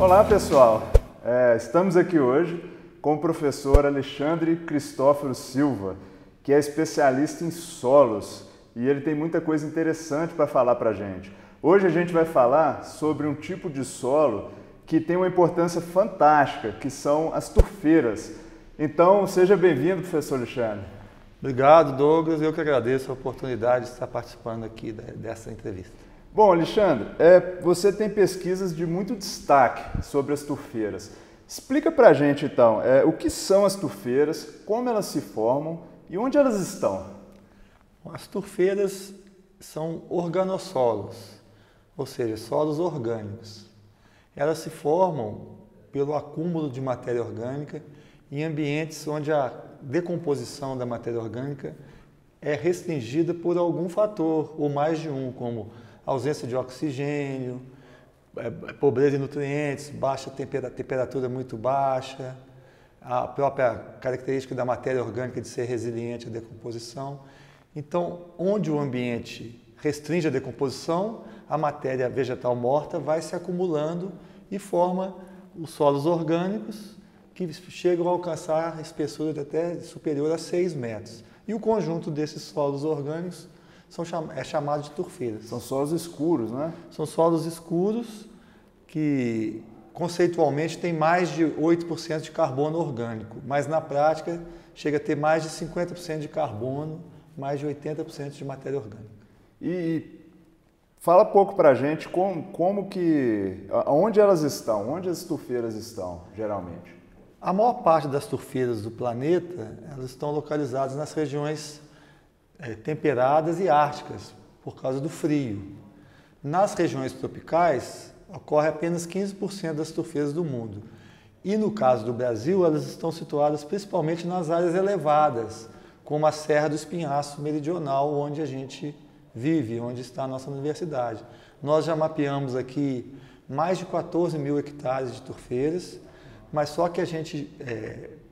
Olá pessoal, estamos aqui hoje com o professor Alexandre Cristóforo Silva, que é especialista em solos e ele tem muita coisa interessante para falar para a gente. Hoje a gente vai falar sobre um tipo de solo que tem uma importância fantástica, que são as turfeiras. Então, seja bem-vindo, professor Alexandre. Obrigado, Douglas. Eu que agradeço a oportunidade de estar participando aqui dessa entrevista. Bom, Alexandre, você tem pesquisas de muito destaque sobre as turfeiras. Explica para a gente, então, o que são as turfeiras, como elas se formam e onde elas estão? As turfeiras são organossolos, ou seja, solos orgânicos. Elas se formam pelo acúmulo de matéria orgânica em ambientes onde a decomposição da matéria orgânica é restringida por algum fator, ou mais de um, como ausência de oxigênio, pobreza de nutrientes, baixa temperatura muito baixa, a própria característica da matéria orgânica de ser resiliente à decomposição. Então, onde o ambiente restringe a decomposição, a matéria vegetal morta vai se acumulando e forma os solos orgânicos que chegam a alcançar espessura até superior a 6 metros. E o conjunto desses solos orgânicos é chamado de turfeiras. São solos escuros, né? São solos escuros que conceitualmente têm mais de 8% de carbono orgânico, mas na prática chega a ter mais de 50% de carbono, mais de 80% de matéria orgânica. E fala pouco para a gente onde elas estão, onde as turfeiras estão, geralmente. A maior parte das turfeiras do planeta, elas estão localizadas nas regiões temperadas e árticas, por causa do frio. Nas regiões tropicais, ocorre apenas 15% das turfeiras do mundo. E no caso do Brasil, elas estão situadas principalmente nas áreas elevadas, como a Serra do Espinhaço Meridional, onde a gente vive, onde está a nossa universidade. Nós já mapeamos aqui mais de 14 mil hectares de turfeiras, mas só que a gente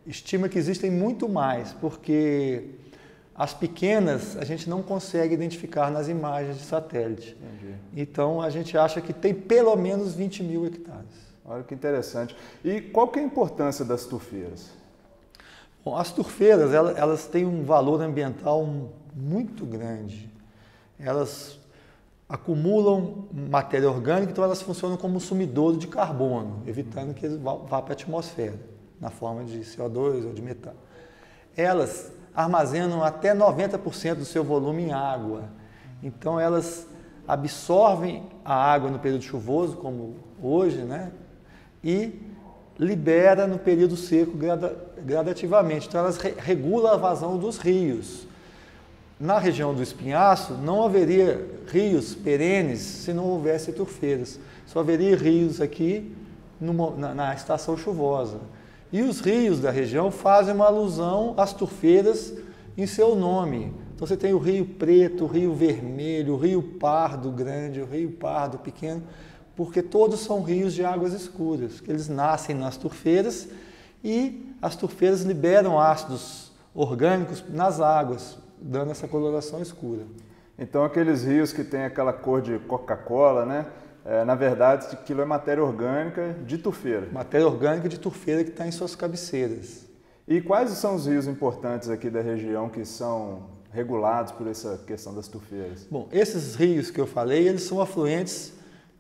estima que existem muito mais, porque as pequenas a gente não consegue identificar nas imagens de satélite. Entendi. Então a gente acha que tem pelo menos 20 mil hectares. Olha que interessante. E qual que é a importância das turfeiras? Bom, as turfeiras elas têm um valor ambiental muito grande. Elas acumulam matéria orgânica, então elas funcionam como sumidouro de carbono, evitando que eles vá para a atmosfera, na forma de CO2 ou de metano. Elas armazenam até 90% do seu volume em água. Então elas absorvem a água no período chuvoso, como hoje, né? E libera no período seco gradativamente. Então elas regulam a vazão dos rios. Na região do Espinhaço não haveria rios perenes se não houvesse turfeiras. Só haveria rios aqui na estação chuvosa. E os rios da região fazem uma alusão às turfeiras em seu nome. Então você tem o Rio Preto, o Rio Vermelho, o Rio Pardo Grande, o Rio Pardo Pequeno, porque todos são rios de águas escuras, que eles nascem nas turfeiras e as turfeiras liberam ácidos orgânicos nas águas, dando essa coloração escura. Então aqueles rios que tem aquela cor de Coca-Cola, né? Na verdade, aquilo é matéria orgânica de turfeira. Matéria orgânica de turfeira que está em suas cabeceiras. E quais são os rios importantes aqui da região que são regulados por essa questão das turfeiras? Bom, esses rios que eu falei, eles são afluentes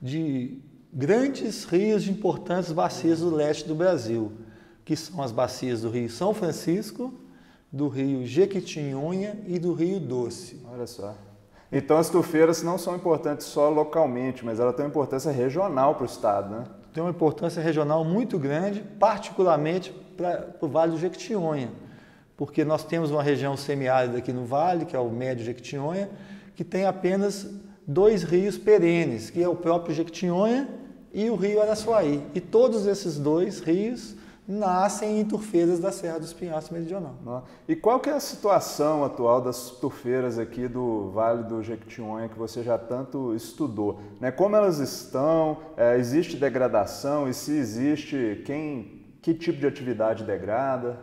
de grandes rios de importantes bacias do leste do Brasil, que são as bacias do Rio São Francisco, do Rio Jequitinhonha e do Rio Doce. Olha só. Então as turfeiras não são importantes só localmente, mas elas têm uma importância regional para o estado, né? Tem uma importância regional muito grande, particularmente para o Vale do Jequitinhonha, porque nós temos uma região semiárida aqui no vale, que é o Médio Jequitinhonha, que tem apenas 2 rios perenes, que é o próprio Jequitinhonha e o Rio Araçuaí. E todos esses 2 rios nascem em turfeiras da Serra do Espinhaço Meridional. E qual que é a situação atual das turfeiras aqui do Vale do Jequitinhonha, que você já tanto estudou? Como elas estão? Existe degradação? E se existe, que tipo de atividade degrada?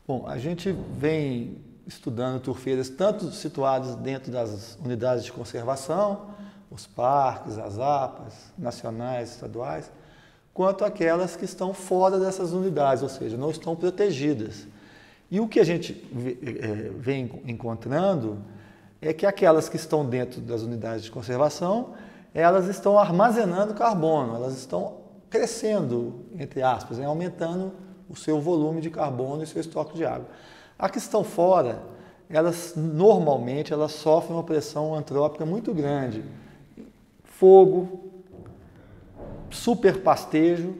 Bom, a gente vem estudando turfeiras tanto situadas dentro das unidades de conservação, os parques, as APAs, nacionais, estaduais, quanto aquelas que estão fora dessas unidades, ou seja, não estão protegidas. E o que a gente vem encontrando é que aquelas que estão dentro das unidades de conservação, elas estão armazenando carbono, elas estão crescendo, entre aspas, aumentando o seu volume de carbono e o seu estoque de água. As que estão fora, elas normalmente sofrem uma pressão antrópica muito grande. Fogo, superpastejo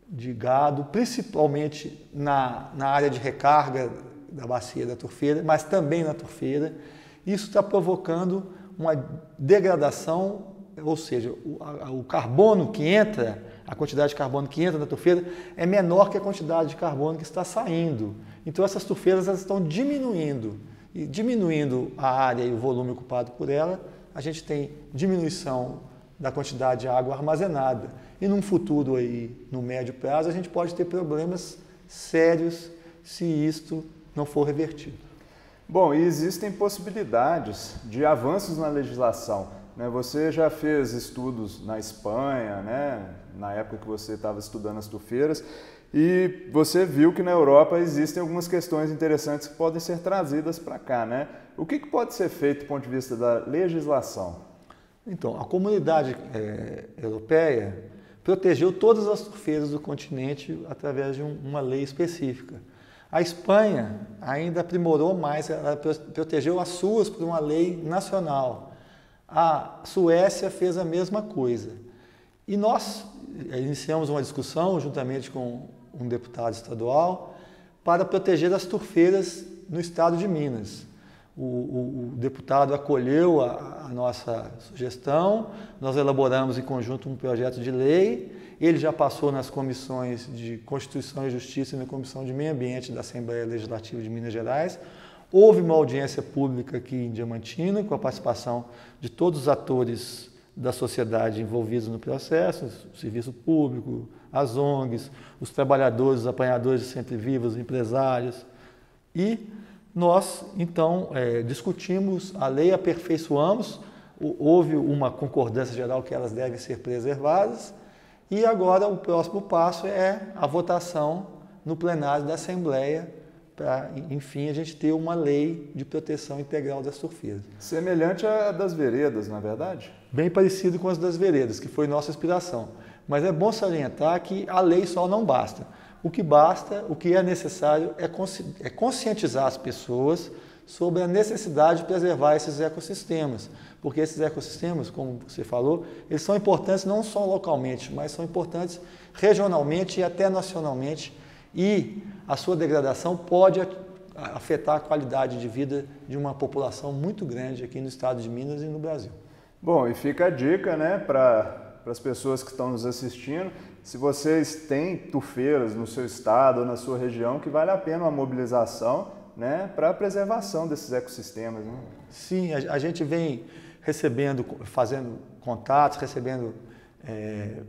de gado, principalmente na área de recarga da bacia da Turfeira, mas também na Turfeira. Isso está provocando uma degradação, ou seja, o carbono que entra, a quantidade de carbono que entra na turfeira é menor que a quantidade de carbono que está saindo. Então essas turfeiras elas estão diminuindo, e diminuindo a área e o volume ocupado por ela, a gente tem diminuição da quantidade de água armazenada. E num futuro aí, no médio prazo, a gente pode ter problemas sérios se isto não for revertido. Bom, e existem possibilidades de avanços na legislação, né? Você já fez estudos na Espanha, né? Na época que você estava estudando as turfeiras, e você viu que na Europa existem algumas questões interessantes que podem ser trazidas para cá, né? O que pode ser feito do ponto de vista da legislação? Então, a comunidade europeia protegeu todas as turfeiras do continente através de uma lei específica. A Espanha ainda aprimorou mais, ela protegeu as suas por uma lei nacional. A Suécia fez a mesma coisa. E nós iniciamos uma discussão, juntamente com um deputado estadual, para proteger as turfeiras no estado de Minas. O deputado acolheu a nossa sugestão, nós elaboramos em conjunto um projeto de lei, ele já passou nas comissões de Constituição e Justiça e na Comissão de Meio Ambiente da Assembleia Legislativa de Minas Gerais. Houve uma audiência pública aqui em Diamantina, com a participação de todos os atores da sociedade envolvidos no processo, o serviço público, as ONGs, os trabalhadores, os apanhadores de sempre-vivos, os empresários. E nós, então, discutimos a lei, aperfeiçoamos, houve uma concordância geral que elas devem ser preservadas, e agora o próximo passo é a votação no plenário da Assembleia, para, enfim, a gente ter uma lei de proteção integral das turfeiras. Semelhante à das veredas, não é verdade? Bem parecido com as das veredas, que foi nossa inspiração. Mas é bom salientar que a lei só não basta. O que basta, o que é necessário é conscientizar as pessoas sobre a necessidade de preservar esses ecossistemas. Porque esses ecossistemas, como você falou, eles são importantes não só localmente, mas são importantes regionalmente e até nacionalmente. E a sua degradação pode afetar a qualidade de vida de uma população muito grande aqui no estado de Minas e no Brasil. Bom, e fica a dica, né, para as pessoas que estão nos assistindo, se vocês têm turfeiras no seu estado ou na sua região, que vale a pena uma mobilização, né, para a preservação desses ecossistemas, né? Sim, a gente vem fazendo contatos, recebendo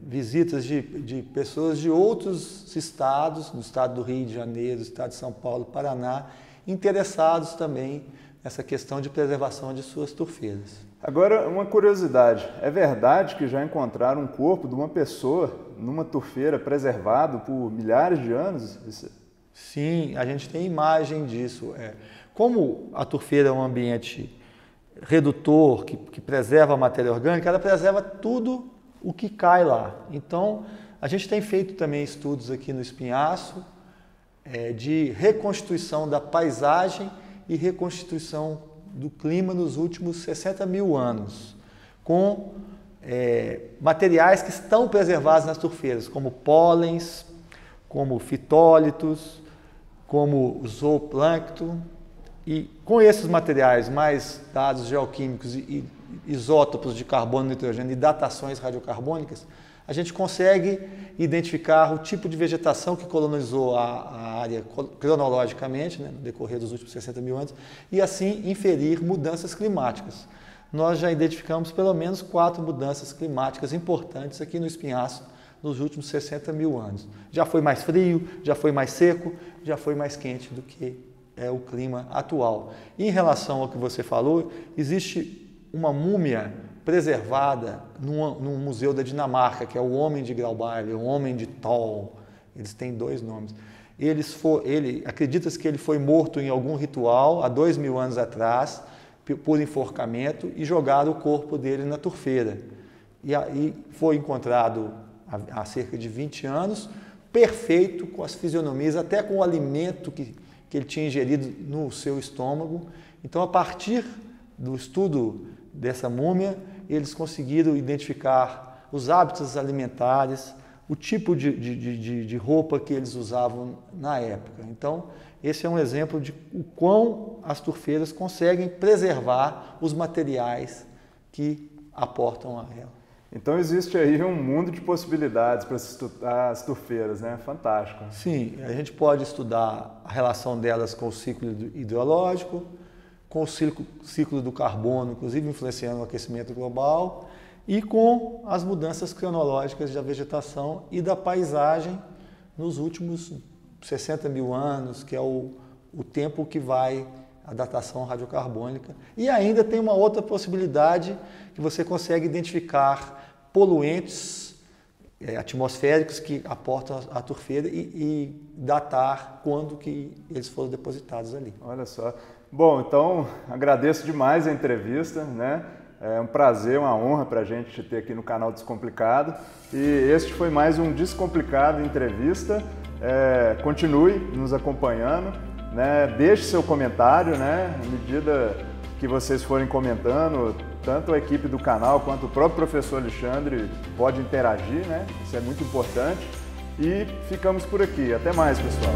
visitas de pessoas de outros estados, do estado do Rio de Janeiro, do estado de São Paulo, Paraná, interessados também nessa questão de preservação de suas turfeiras. Agora, uma curiosidade, é verdade que já encontraram um corpo de uma pessoa numa turfeira preservado por milhares de anos? Sim, a gente tem imagem disso. Como a turfeira é um ambiente redutor, que preserva a matéria orgânica, ela preserva tudo o que cai lá. Então, a gente tem feito também estudos aqui no Espinhaço de reconstituição da paisagem e reconstituição do clima nos últimos 60 mil anos, com materiais que estão preservados nas turfeiras, como pólens, como fitólitos, como zooplâncton. E com esses materiais, mais dados geoquímicos e isótopos de carbono e nitrogênio e datações radiocarbônicas, a gente consegue identificar o tipo de vegetação que colonizou a área cronologicamente, né, no decorrer dos últimos 60 mil anos, e assim inferir mudanças climáticas. Nós já identificamos pelo menos 4 mudanças climáticas importantes aqui no Espinhaço nos últimos 60 mil anos. Já foi mais frio, já foi mais seco, já foi mais quente do que é o clima atual. Em relação ao que você falou, existe uma múmia preservada num museu da Dinamarca, que é o Homem de Graubeil, o Homem de Thol. Eles têm 2 nomes. Acredita-se que ele foi morto em algum ritual há 2000 anos atrás, por enforcamento, e jogaram o corpo dele na turfeira. E aí foi encontrado há cerca de 20 anos, perfeito, com as fisionomias, até com o alimento que ele tinha ingerido no seu estômago. Então, a partir do estudo dessa múmia, eles conseguiram identificar os hábitos alimentares, o tipo de roupa que eles usavam na época. Então, esse é um exemplo de o quão as turfeiras conseguem preservar os materiais que aportam a ela. Então existe aí um mundo de possibilidades para se estudar as turfeiras, né? Fantástico. Sim, a gente pode estudar a relação delas com o ciclo hidrológico, com o ciclo do carbono, inclusive influenciando o aquecimento global, e com as mudanças cronológicas da vegetação e da paisagem nos últimos 60 mil anos, que é o tempo que vai a datação radiocarbônica. E ainda tem uma outra possibilidade que você consegue identificar poluentes atmosféricos que aportam a turfeira e datar quando que eles foram depositados ali. Olha só. Bom, então agradeço demais a entrevista, né? É um prazer, uma honra para a gente te ter aqui no canal Descomplicado. E este foi mais um Descomplicado Entrevista. Continue nos acompanhando, né? Deixe seu comentário, né? À medida que vocês forem comentando, tanto a equipe do canal quanto o próprio professor Alexandre pode interagir, né? Isso é muito importante. E ficamos por aqui. Até mais, pessoal.